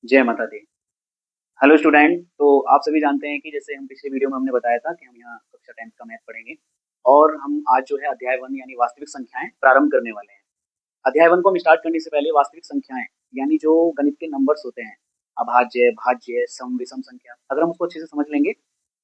जय माता दी। Hello student, तो आप सभी जानते हैं कि जैसे हम पिछले वीडियो में हमने बताया था कि हम यहाँ कक्षा 10th का मैथ पढ़ेंगे और हम आज जो है अध्याय 1 यानी वास्तविक संख्याएं प्रारंभ करने वाले हैं। अध्याय 1 को हम स्टार्ट करने से पहले वास्तविक संख्याएं यानी जो गणित के नंबर्स होते हैं, अभाज्य, भाज्य, सम, विषम संख्या, अगर हम उसको अच्छे से समझ लेंगे,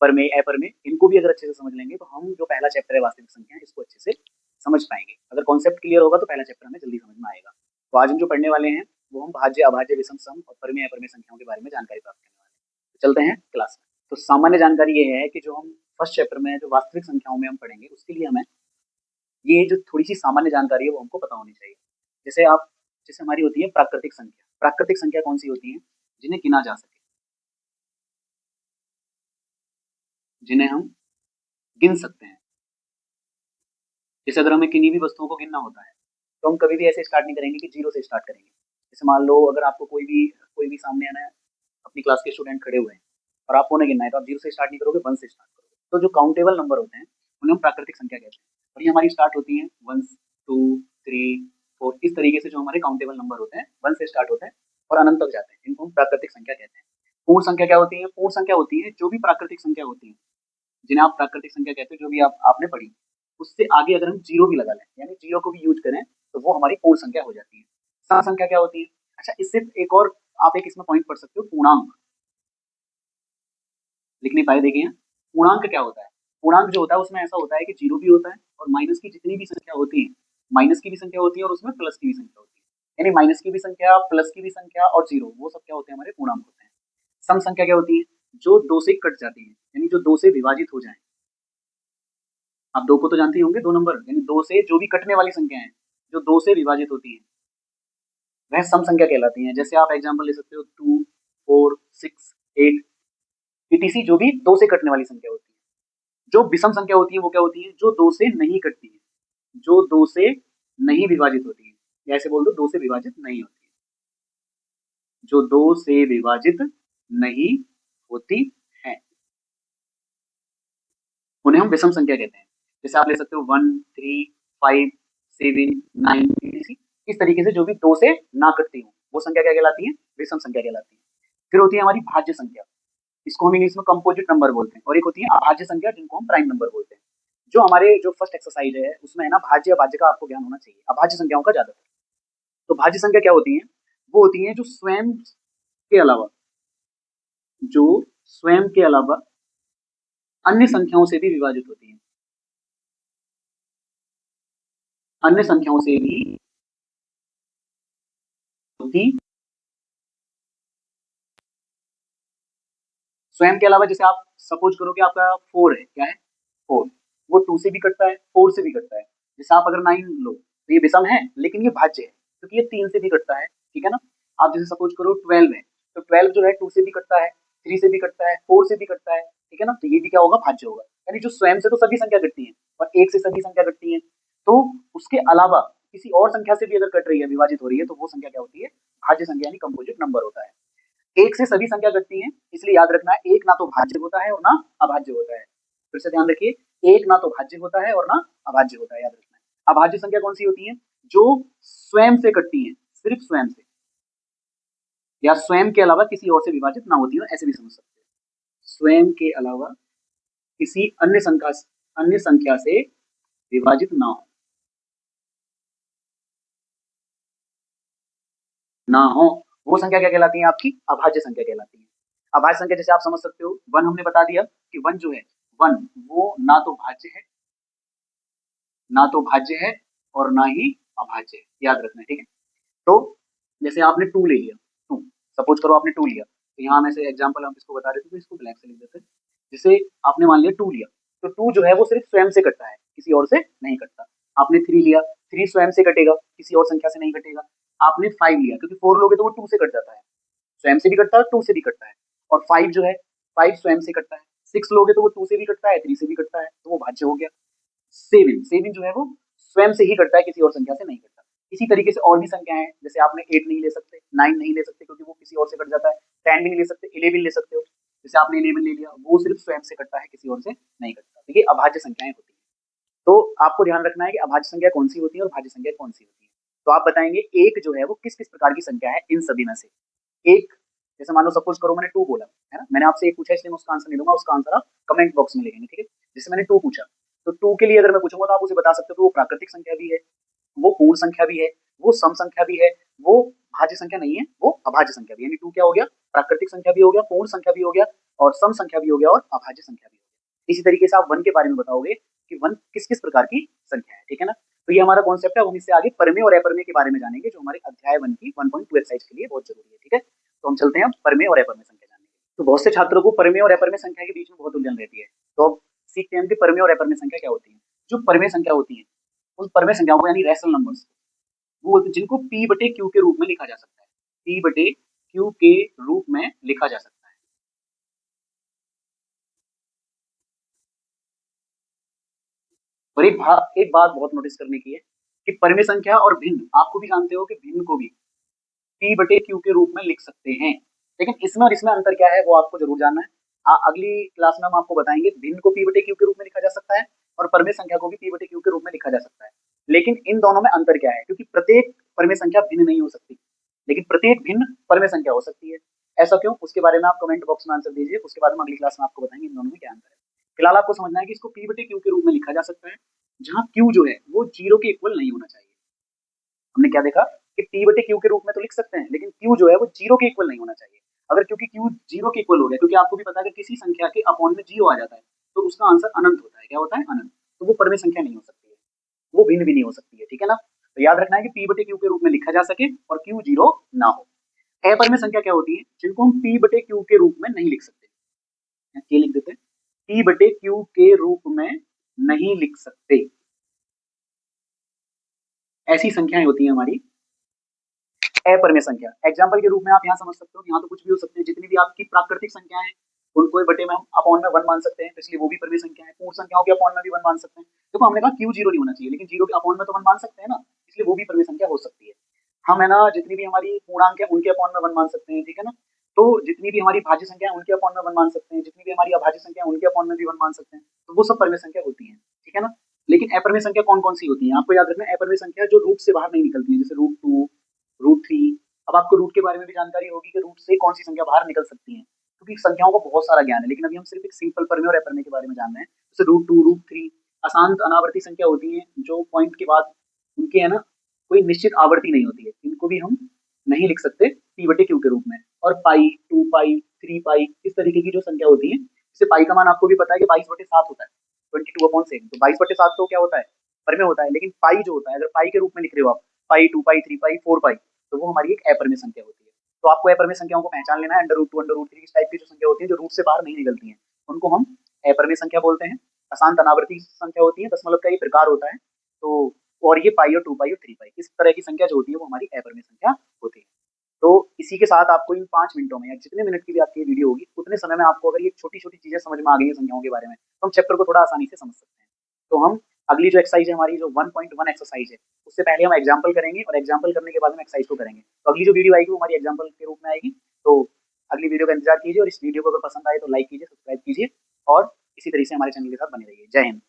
परमेय, अपरमेय, इनको भी अगर अच्छे से समझ लेंगे तो हम जो पहला चैप्टर है वास्तविक संख्या इसको अच्छे से समझ पाएंगे। अगर कॉन्सेप्ट क्लियर होगा तो पहला चैप्टर हमें जल्दी समझ में आएगा। तो आज हम जो पढ़ने वाले हैं वो हम भाज्य, अभाज्य, विषम, सम और परमेय, अपरमेय संख्याओं के बारे में जानकारी प्राप्त करने वाले हैं। तो चलते हैं क्लास में। तो सामान्य जानकारी ये है कि जो हम फर्स्ट चैप्टर में जो वास्तविक संख्याओं में हम पढ़ेंगे उसके लिए हमें ये जो थोड़ी सी सामान्य जानकारी है वो हमको पता होनी चाहिए। जैसे हमारी होती है प्राकृतिक संख्या। प्राकृतिक संख्या कौन सी होती है? जिन्हें गिना जा सके, जिन्हें हम गिन सकते हैं। जैसे अगर हमें किन्हीं भी वस्तुओं को गिनना होता है तो हम कभी भी ऐसे स्टार्ट नहीं करेंगे कि जीरो से स्टार्ट करेंगे। जैसे मान लो अगर आपको कोई भी सामने आना है, अपनी क्लास के स्टूडेंट खड़े हुए हैं और आपको उन्हें गिनना है तो आप जीरो से स्टार्ट नहीं करोगे, वन से स्टार्ट करोगे। तो जो काउंटेबल नंबर होते हैं उन्हें हम प्राकृतिक संख्या कहते हैं और ये हमारी स्टार्ट होती है वन, टू, थ्री, फोर, इस तरीके से जो हमारे काउंटेबल नंबर होते हैं वन से स्टार्ट होते हैं और अनंत तक जाते हैं। इनको हम प्राकृतिक संख्या कहते हैं। पूर्ण संख्या क्या होती है? पूर्ण संख्या होती है जो भी प्राकृतिक संख्या होती है, जिन्हें आप प्राकृतिक संख्या कहते हो, जो भी आपने पढ़ी, उससे आगे अगर हम जीरो भी लगा लें यानी जीरो को भी यूज करें तो वो हमारी पूर्ण संख्या हो जाती है। सम संख्या क्या होती है? अच्छा, इससे एक और आप एक इसमें पॉइंट पढ़ सकते हो, पूर्णांक। लिख नहीं पाए? देखिए, पूर्णांक क्या होता है? पूर्णांक जो होता है उसमें ऐसा होता है कि जीरो भी होता है और माइनस की जितनी भी संख्या होती है, माइनस की भी संख्या होती है और उसमें प्लस की भी संख्या होती है। यानी माइनस की भी संख्या, प्लस की भी संख्या और जीरो, वो सब क्या होते हैं? हमारे पूर्णांक होते हैं। सम संख्या क्या होती है? जो दो से कट जाती है, यानी जो दो से विभाजित हो जाए। आप दो को तो जानते ही होंगे, दो नंबर, यानी दो से जो भी कटने वाली संख्या है जो दो से विभाजित होती है वह सम संख्या कहलाती है। जैसे आप एग्जांपल ले सकते हो two, four, six, eight, ETC, जो भी दो से कटने वाली संख्या होती है। जो विषम संख्या होती है वो क्या होती है? जो दो से नहीं कटती है, जो दो से नहीं विभाजित होती है, या ऐसे बोल दो, दो से विभाजित नहीं होती है। जो दो से विभाजित नहीं होती है उन्हें हम विषम संख्या कहते हैं। जैसे आप ले सकते हो one, three, five, seven, nine, इस तरीके से जो भी दो से ना कटती हो वो संख्या क्या कहलाती है? विषम संख्या कहलाती है। फिर होती है हमारी भाज्य संख्या। इसको हम इंग्लिश में कंपोजिट नंबर बोलते हैं। और एक होती है अभाज्य संख्या, जिनको हम प्राइम नंबर बोलते हैं। जो हमारे जो फर्स्ट एक्सरसाइज है उसमें है ना, भाज्य अभाज्य का आपको ज्ञान होना चाहिए, अभाज्य संख्याओं का ज्यादातर। तो भाज्य संख्या क्या होती है? वो होती है जो स्वयं के अलावा, जो स्वयं के अलावा अन्य संख्याओं से भी विभाजित होती है। अन्य संख्याओं से भी होती, स्वयं के अलावा। जैसे आप सपोज करो कि आपका फोर है, क्या है? फोर। वो टू से भी कटता है, फोर से भी कटता है। जैसे आप अगर नाइन लो तो ये विषम है लेकिन ये भाज्य है क्योंकि ये तीन से भी कटता है, ठीक है ना। आप जैसे सपोज करो ट्वेल्व है, तो ट्वेल्व जो है टू से भी कटता है, थ्री से भी कटता है, फोर से भी कटता है, ठीक है ना। तो ये भी क्या होगा? भाज्य होगा। यानी जो स्वयं से तो सभी संख्या कटती है और एक से सभी संख्या कटती है, तो उसके अलावा किसी और संख्या से भी अगर कट रही है, विभाजित हो रही है, तो वो संख्या क्या होती है? भाज्य संख्या यानी कंपोजिट नंबर होता है। एक से सभी संख्या कटती है, इसलिए याद रखना है, एक ना तो भाज्य होता है और ना अभाज्य होता है। फिर से ध्यान रखिए, एक ना तो भाज्य होता है और ना अभाज्य होता है, याद रखना है। अभाज्य संख्या कौन सी होती है? जो स्वयं से कटती है, सिर्फ स्वयं से, या स्वयं के अलावा किसी और से विभाजित ना होती हो, ऐसे भी समझ सकते हैं। स्वयं के अलावा किसी अन्य संख्या से विभाजित ना हो, वो संख्या क्या कहलाती है? आपकी अभाज्य संख्या कहलाती है। अभाज्य संख्या जैसे आप समझ सकते हो, वन हमने बता दिया कि वन जो है, वन वो ना तो भाज्य है और ना ही अभाज्य है, याद रखना है, ठीक है। तो जैसे आपने टू ले लिया, टू, सपोज करो आपने टू लिया, तो यहाँ में से एग्जाम्पल हम इसको बता रहे थे तो इसको ब्लैक से लिख देते हैं। जैसे आपने मान लिया टू लिया, तो टू जो है वो सिर्फ स्वयं से कटता है, किसी और से नहीं कटता। आपने थ्री लिया, थ्री स्वयं से कटेगा, किसी और संख्या से नहीं कटेगा। आपने फाइव लिया, क्योंकि फोर लोगे तो वो टू से कट जाता है, स्वयं से भी कटता है, टू से भी कटता है। और फाइव जो है, फाइव स्वयं से कटता है। सिक्स लोगे तो वो टू से भी कटता है, थ्री से भी कटता है, तो वो भाज्य हो गया। सेवन, सेवन जो है वो स्वयं से ही कटता है, किसी और संख्या से नहीं कटता। इसी तरीके से और भी संख्या है, जैसे आपने एट नहीं ले सकते, नाइन नहीं ले सकते क्योंकि वो किसी और से कट जाता है, टेन भी नहीं ले सकते, इलेवन ले सकते हो। जैसे आपने इलेवन ले लिया, वो सिर्फ स्वयं से कटता है, किसी और से नहीं कटता। तो ये अभाज्य संख्याएं होती है। तो आपको ध्यान रखना है कि अभाज्य संख्या कौन सी होती है और भाज्य संख्या कौन सी होती है। तो आप बताएंगे एक जो है वो किस किस प्रकार की संख्या है इन सभी में से। एक जैसे मान लो सपोज करो मैंने 2 बोला, है ना? मैंने आपसे 1 पूछा इसलिए मैं उसका आंसर नहीं दूँगा, उसका आंसर आप कमेंट बॉक्स में लिखेंगे, ठीक है? जैसे मैंने 2 पूछा, तो 2 के लिए अगर मैं पूछूँगा तो आप उसे बता सकते हो कि वो प्राकृतिक संख्या भी है, वो पूर्ण संख्या भी है, वो सम संख्या भी है, वो भाज्य संख्या नहीं है, वो अभाज्य संख्या भी है। यानी 2 क्या हो गया? प्राकृतिक संख्या भी हो गया, पूर्ण संख्या भी हो गया और सम संख्या भी हो गया और अभाज्य संख्या भी हो गया। इसी तरीके से आप 1 के बारे में बताओगे कि 1 किस-किस प्रकार की संख्या है, ठीक है ना? तो ये हमारा कॉन्सेप्ट है, हम इससे आगे परमेय और अप्रमेय के बारे में जानेंगे, जो हमारे अध्याय 1 की 1.2 एक्सरसाइज के लिए बहुत ज़रूरी है, ठीक है? तो हम चलते हैं अब परमेय और अप्रमेय संख्या जानने। तो बहुत से छात्रों को परमेय और अप्रमेय संख्या के बीच में बहुत उलझन रहती है। तो अब सीखते हैं कि परमेय और अप्रमेय संख्या क्या होती है। जो परमेय संख्या होती है, उन परमेय संख्याओं को यानी रैशनल नंबर्स वो जिनको P बटे Q के रूप में लिखा जा सकता है। P बटे Q के रूप में लिखा जा सकता है। और एक बात बहुत नोटिस करने की है कि परमेय संख्या और भिन्न, आपको भी जानते हो कि भिन्न को भी P बटे Q के रूप में लिख सकते हैं। लेकिन इसमें और इसमें अंतर क्या है वो आपको जरूर जानना है। अगली क्लास में हम आपको बताएंगे भिन्न को P बटे Q के रूप में लिखा जा सकता है और परमेय संख्या को भी P बटे Q के रूप में लिखा जा सकता है। लेकिन इन दोनों में अंतर क्या है? क्योंकि प्रत्येक परमेय संख्या भिन्न नहीं हो सकती, लेकिन प्रत्येक भिन्न परमेय संख्या हो सकती है। ऐसा क्यों? उसके बारे में आप कमेंट बॉक्स में आंसर दीजिए, उसके बाद हम अगली क्लास में आपको बताएंगे इन दोनों में क्या अंतर है। फिलहाल आपको समझना है कि इसको P बटे Q के रूप में लिखा जा सकता है, जहाँ Q जो है वो 0 के इक्वल नहीं होना चाहिए। हमने क्या देखा कि P बटे Q के रूप में तो लिख सकते हैं, लेकिन Q जो है वो 0 के इक्वल नहीं होना चाहिए। अगर क्योंकि Q 0 के इक्वल हो गया, क्योंकि आपको भी पता है कि किसी संख्या के अपॉन में 0 आ जाता है, तो उसका आंसर अनंत होता है। क्या होता है? अनंत। तो वो परमेय संख्या नहीं हो सकती है, वो भिन्न भी नहीं हो सकती है, ठीक है ना? तो याद रखना है कि P बटे Q के रूप में लिखा जा सके और Q 0 ना हो। अपरमेय संख्या क्या होती है? जिनको हम P बटे Q के रूप में नहीं लिख सकते। ये लिख देते हैं, P बटे Q के रूप में नहीं लिख सकते। ऐसी संख्याएं होती हैं हमारी अपरमेय संख्या। एग्जाम्पल के रूप में आप यहाँ समझ सकते हो, यहाँ तो कुछ भी हो सकते हैं, जितनी भी आपकी प्राकृतिक संख्याएं हैं उनको बटे में हम अपॉन में 1 मान सकते हैं, तो इसलिए वो भी परमेय संख्या है। पूर्ण संख्याओं के अपॉन में भी 1 मान सकते हैं। देखो हमने कहा Q 0 नहीं होना चाहिए, लेकिन 0 के अपॉन में तो 1 मान सकते हैं ना, इसलिए वो भी परमेय संख्या हो सकती है। हम है ना जितनी भी हमारी पूर्णांक है उनके अपॉन में 1 मान सकते हैं, ठीक है ना? तो जितनी भी हमारी भाज्य संख्या है उनके अपॉन में 1 मान सकते हैं, जितनी भी हमारी अभाज्य संख्या है उनके अपॉन में भी 1 मान सकते हैं, तो वो सब परमेय संख्या होती है, ठीक है ना? लेकिन अपरमेय संख्या कौन कौन सी होती है? आपको याद रखना है, अपरमेय संख्या जो रूट से बाहर नहीं निकलती है, जैसे √2, √3। अब आपको रूट के बारे में भी जानकारी होगी कि रूट से कौन सी संख्या बाहर निकल सकती है, क्योंकि संख्याओं का बहुत सारा ज्ञान है, लेकिन अभी हम सिर्फ एक सिंपल परमेय और अपरमेय के बारे में जान रहे हैं। जैसे √2, √3 अशांत अनावर्ती संख्या होती है, जो पॉइंट के बाद उनके है ना कोई निश्चित आवर्ती नहीं होती है, इनको भी हम नहीं लिख सकते P बटे Q के रूप में। और पाई, 2 पाई, 3 पाई, इस तरीके की जो संख्या होती है, जैसे पाई का मान आपको भी पता है कि 22/7 होता है, 22/7। तो 22/7 तो क्या होता है? परमेय होता है। लेकिन पाई जो होता है, अगर पाई के रूप में लिख रहे हो आप, पाई, 2 पाई, 3 पाई, 4 पाई, तो वो हमारी एक अपरमेय संख्या होती है। तो आपको अपरमेय संख्याओं को पहचान लेना है। √2, √3 इस टाइप की जो संख्या होती है, जो रूट से बाहर नहीं निकलती है, उनको हम अपरमेय संख्या बोलते हैं। अशांत अनावर्ती संख्या होती है, दशमलव का ये प्रकार होता है। तो और ये पाई और 2 पाई और 3 पाई, इस तरह की संख्या जो होती है वो हमारी अपरमेय संख्या होती है। तो इसी के साथ आपको इन 5 मिनटों में या जितने मिनट की भी आपकी वीडियो होगी, उतने समय में आपको अगर ये छोटी-छोटी चीजें समझ में आ गई है संख्याओं के बारे में, तो हम चैप्टर को थोड़ा आसानी से समझ सकते हैं। तो हम अगली जो एक्सरसाइज है हमारी, जो 1.1 एक्सरसाइज है, उससे पहले हम एग्जाम्पल करेंगे और एग्जाम्पल करने के बाद हम एक्सरसाइज को करेंगे। तो अगली जो वीडियो आएगी वो हमारी एग्जाम्पल के रूप में आएगी। तो अगली वीडियो का इंतजार कीजिए और इस वीडियो को अगर पसंद आए तो लाइक कीजिए, सब्सक्राइब कीजिए और इसी तरह से हमारे चैनल के साथ बने रहिए। जय हिंद।